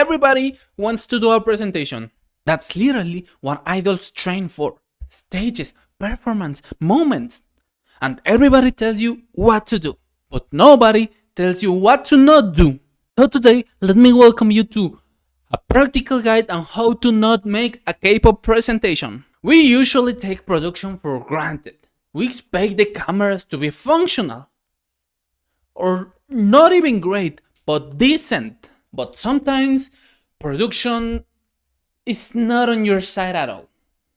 everybody wants to do a presentation. That's literally what idols train for. Stages, performance, moments. And everybody tells you what to do, but nobody tells you what to not do. So today, let me welcome you to a practical guide on how to not make a K-pop presentation. We usually take production for granted. We expect the cameras to be functional. Or not even great, but decent. But sometimes production is not on your side at all.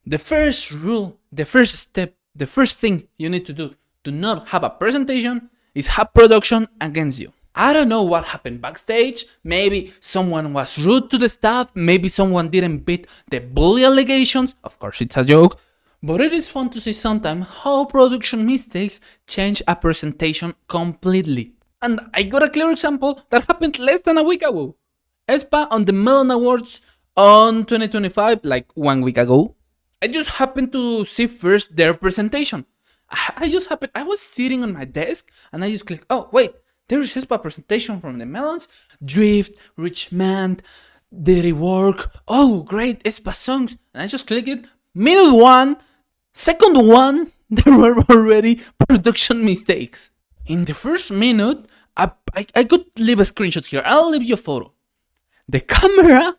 The first rule, the first step, the first thing you need to do to not have a presentation is have production against you. I don't know what happened backstage. Maybe someone was rude to the staff. Maybe someone didn't beat the bully allegations. Of course, it's a joke. But it is fun to see sometimes how production mistakes change a presentation completely. And I got a clear example that happened less than a week ago. aespa on the Melon Awards on 2025, like 1 week ago. I just happened to see first their presentation. I was sitting on my desk and I just clicked, oh wait, there is aespa presentation from the Melons. Drift, Rich Man, Dirty Work. Oh great, aespa songs. And I just clicked it. Minute 1, second 1, there were already production mistakes. In the first minute, I could leave a screenshot here. I'll leave you a photo. The camera,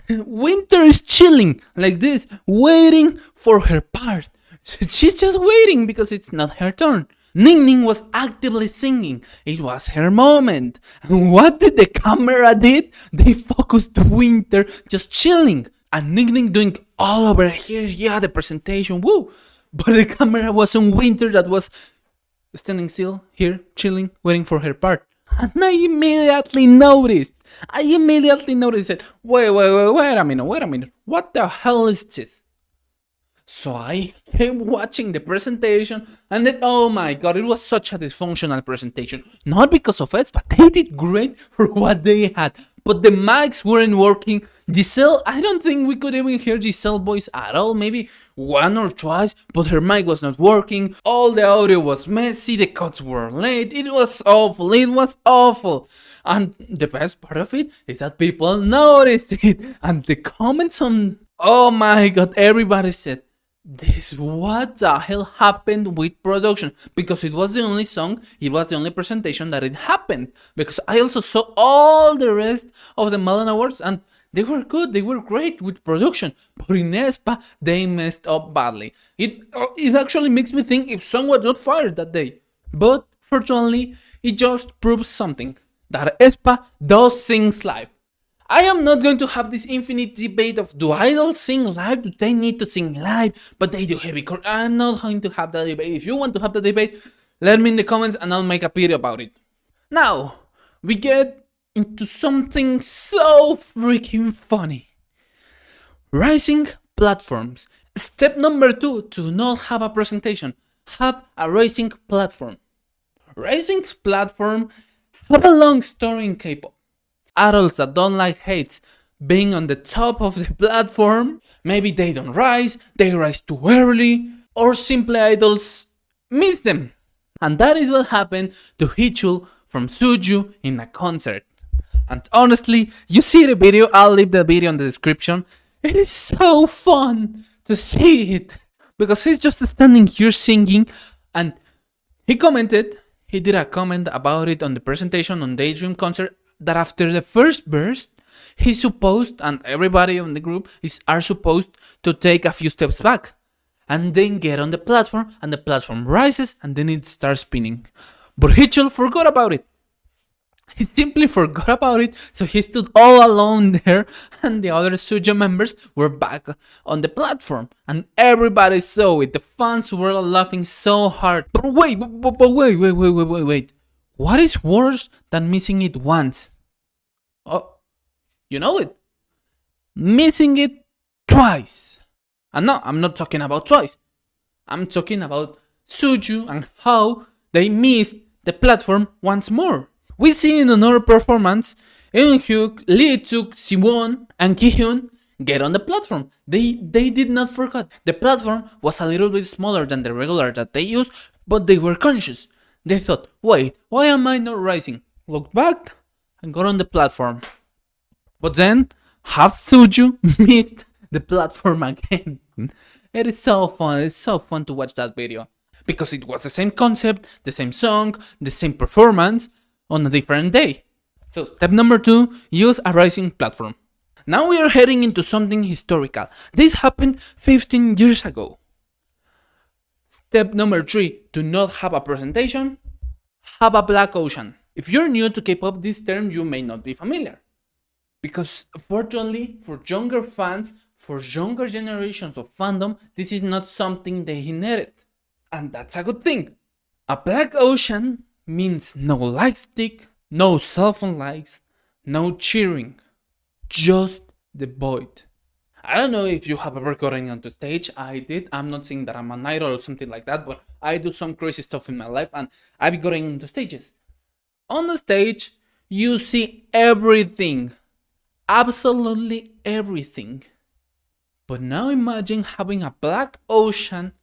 Winter is chilling like this, waiting for her part. She's just waiting because it's not her turn. Ning Ning was actively singing. It was her moment. And what did the camera did? They focused Winter just chilling. And Ning Ning doing all over here, yeah, the presentation, woo. But the camera was on Winter that was standing still, here, chilling, waiting for her part. And I immediately noticed it. Wait a minute. What the hell is this? So I kept watching the presentation and then, oh my god, it was such a dysfunctional presentation. Not because of us, but they did great for what they had. But the mics weren't working. Giselle, I don't think we could even hear Giselle's voice at all. Maybe one or twice, but her mic was not working. All the audio was messy. The cuts were late. It was awful. And the best part of it is that people noticed it. And the comments on, oh my god, everybody said, what the hell happened with production? Because it was the only song, it was the only presentation that it happened. Because I also saw all the rest of the Melon Awards and they were good, they were great with production. But in aespa, they messed up badly. It actually makes me think if someone got fired that day. But fortunately, it just proves something. That aespa does sing live. I am not going to have this infinite debate of do idols sing live, do they need to sing live, but they do heavy core. I'm not going to have that debate. If you want to have the debate, let me in the comments and I'll make a video about it. Now, we get into something so freaking funny. Rising platforms. Step number 2 to not have a presentation. Have a rising platform. Rising platform have a long story in K-pop. Adults that don't like hates being on the top of the platform. Maybe they don't rise, they rise too early, or simply idols miss them. And that is what happened to Hichul from SUJU in a concert. And honestly, you see the video, I'll leave the video in the description. It is so fun to see it. Because he's just standing here singing and he did a comment about it on the presentation on Daydream concert. That after the first burst, he's supposed, and everybody on the group are supposed to take a few steps back and then get on the platform, and the platform rises and then it starts spinning. But Hichul forgot about it. He simply forgot about it, so he stood all alone there, and the other SUJU members were back on the platform, and everybody saw it. The fans were laughing so hard. But wait. What is worse than missing it once? Oh, you know it. Missing it twice. And no, I'm not talking about twice. I'm talking about SUJU and how they missed the platform once more. We see in another performance, Eunhyuk, Lee Suk, Siwon, and Kihyun get on the platform. They did not forget. The platform was a little bit smaller than the regular that they use, but they were conscious. They thought, wait, why am I not rising? Looked back and got on the platform. But then, half SUJU missed the platform again. It is so fun, it's so fun to watch that video. Because it was the same concept, the same song, the same performance on a different day. So step number 2, use a rising platform. Now we are heading into something historical. This happened 15 years ago. Step number 3, do not have a presentation, have a black ocean. If you're new to K-pop, this term you may not be familiar. Because fortunately, for younger fans, for younger generations of fandom, this is not something they inherit. And that's a good thing. A black ocean means no like stick, no cell phone likes, no cheering. Just the void. I don't know if you have ever gotten onto stage. I did. I'm not saying that I'm an idol or something like that, but I do some crazy stuff in my life and I've gotten into stages. On the stage, you see everything. Absolutely everything. But now imagine having a black ocean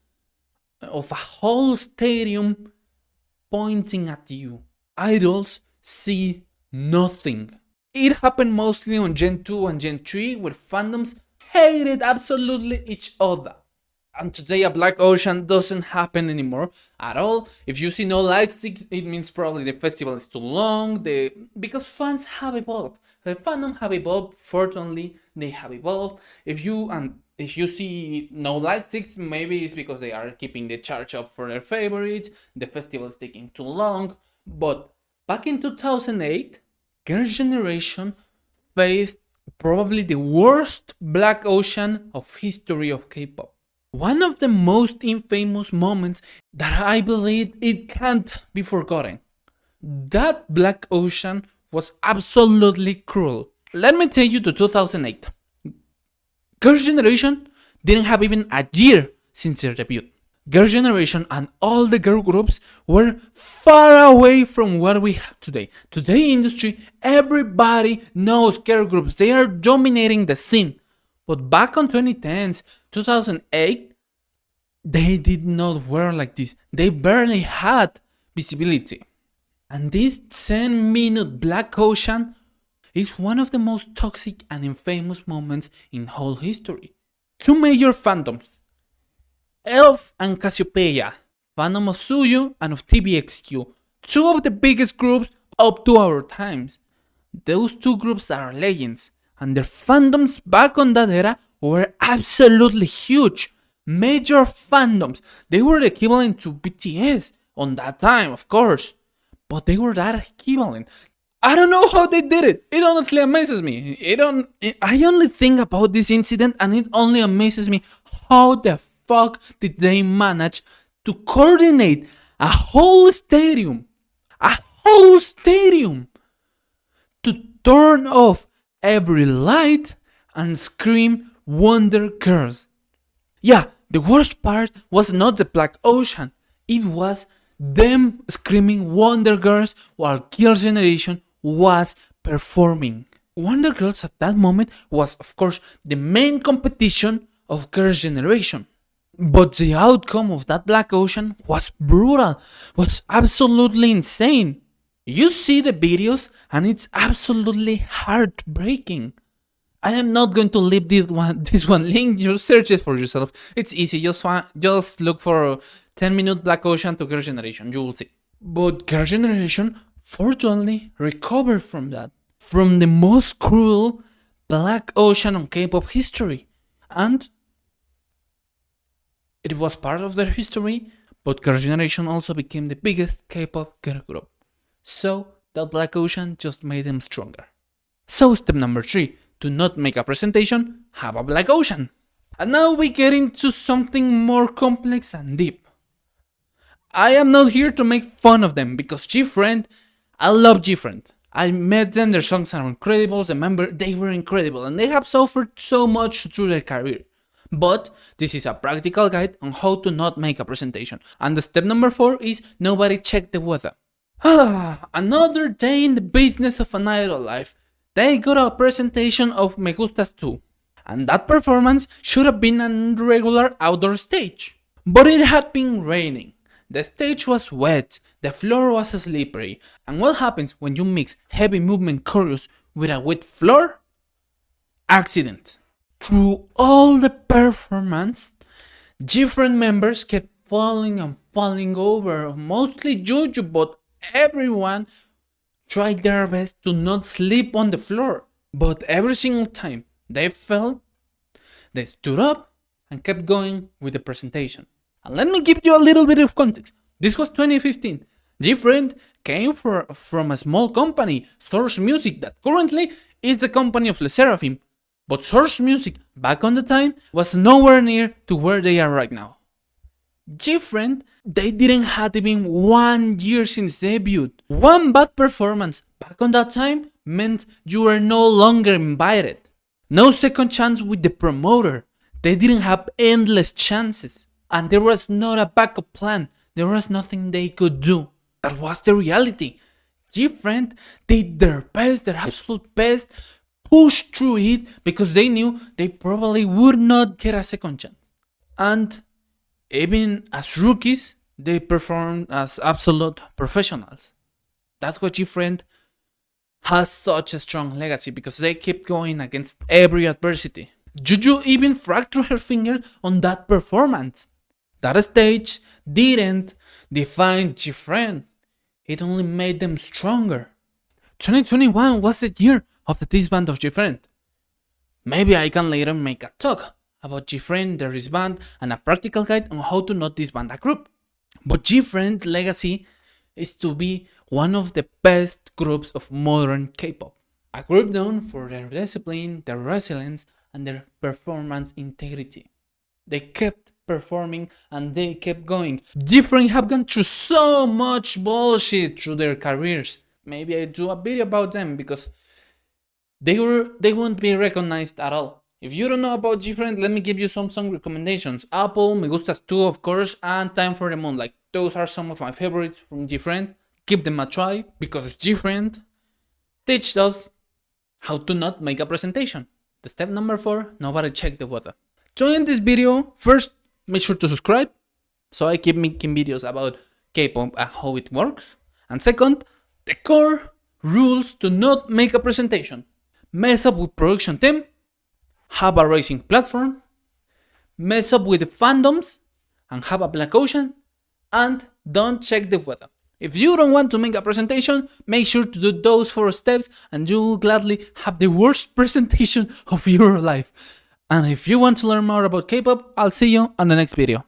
of a whole stadium pointing at you. Idols see nothing. It happened mostly on Gen 2 and Gen 3 where fandoms hated absolutely each other. And today a black ocean doesn't happen anymore at all. If you see no likes, it means probably the festival is too long. Because fans have evolved. The fandom have evolved. Fortunately, they have evolved. If you see no likes, maybe it's because they are keeping the charge up for their favorites. The festival is taking too long. But back in 2008, Girls' Generation faced probably the worst black ocean of history of K-pop. One of the most infamous moments that I believe it can't be forgotten. That black ocean was absolutely cruel. Let me take you to 2008. Girls' Generation didn't have even a year since their debut. Girls' Generation and all the girl groups were far away from what we have today. Today industry, everybody knows girl groups. They are dominating the scene. But back on 2010s, 2008, they did not work like this. They barely had visibility. And this 10-minute black ocean is one of the most toxic and infamous moments in whole history. Two major fandoms, ELF and Cassiopeia, fandom of SUJU and of TVXQ, two of the biggest groups up to our times. Those two groups are legends, and their fandoms back on that era were absolutely huge. Major fandoms. They were equivalent to BTS on that time, of course, but they were that equivalent. I don't know how they did it. It honestly amazes me. I only think about this incident and it only amazes me how the fuck did they manage to coordinate a whole stadium to turn off every light and scream Wonder Girls. Yeah, the worst part was not the black ocean. It was them screaming Wonder Girls while Girls' Generation was performing. Wonder Girls at that moment was, of course, the main competition of Girls' Generation. But the outcome of that black ocean was brutal, was absolutely insane. You see the videos and it's absolutely heartbreaking. I am not going to leave this one link, just search it for yourself. It's easy, just look for 10-minute black ocean to Girls' Generation, you will see. But Girls' Generation fortunately recovered from that, from the most cruel black ocean on K-pop history. And it was part of their history, but Girls' Generation also became the biggest K-pop girl group. So that black ocean just made them stronger. So step number 3, to not make a presentation, have a black ocean. And now we get into something more complex and deep. I am not here to make fun of them, because GFRIEND, I love GFRIEND. I met them, their songs are incredible, remember, they were incredible, and they have suffered so much through their career. But this is a practical guide on how to not make a presentation. And the step number 4 is nobody check the weather. Another day in the business of an idol life. They got a presentation of Me Gustas 2. And that performance should have been a regular outdoor stage. But it had been raining. The stage was wet, the floor was slippery. And what happens when you mix heavy movement chorus with a wet floor? accident. Through all the performance, different members kept falling and falling over, mostly Juju, but everyone tried their best to not sleep on the floor. But every single time they fell, they stood up and kept going with the presentation. And let me give you a little bit of context. This was 2015. GFRIEND came from a small company, Source Music, that currently is the company of Le Seraphim. But Source Music, back on the time, was nowhere near to where they are right now. GFRIEND, they didn't have even 1 year since debut. One bad performance back on that time meant you were no longer invited. No second chance with the promoter. They didn't have endless chances. And there was not a backup plan. There was nothing they could do. That was the reality. GFRIEND did their best, their absolute best, pushed through it because they knew they probably would not get a second chance. And even as rookies, they performed as absolute professionals. That's why GFRIEND has such a strong legacy, because they kept going against every adversity. Juju even fractured her finger on that performance. That stage didn't define GFRIEND. It only made them stronger. 2021 was the year of the disband of GFRIEND. Maybe I can later make a talk about GFRIEND, their disband, and a practical guide on how to not disband a group. But GFRIEND's legacy is to be one of the best groups of modern K-pop. A group known for their discipline, their resilience, and their performance integrity. They kept performing and they kept going. GFRIEND have gone through so much bullshit through their careers. Maybe I do a video about them because they won't be recognized at all. If you don't know about GFRIEND, let me give you some song recommendations. Apple, Me Gustas 2, of course, and Time for the Moon. Like, those are some of my favorites from GFRIEND. Give them a try, because GFRIEND teach us how to not make a presentation. The step number 4, nobody check the weather. To end this video, first, make sure to subscribe, so I keep making videos about K-pop and how it works. And second, the core rules to not make a presentation. Mess up with production team, have a racing platform, mess up with the fandoms, and have a black ocean, and don't check the weather. If you don't want to make a presentation, make sure to do those 4 steps and you will gladly have the worst presentation of your life. And if you want to learn more about K-pop, I'll see you on the next video.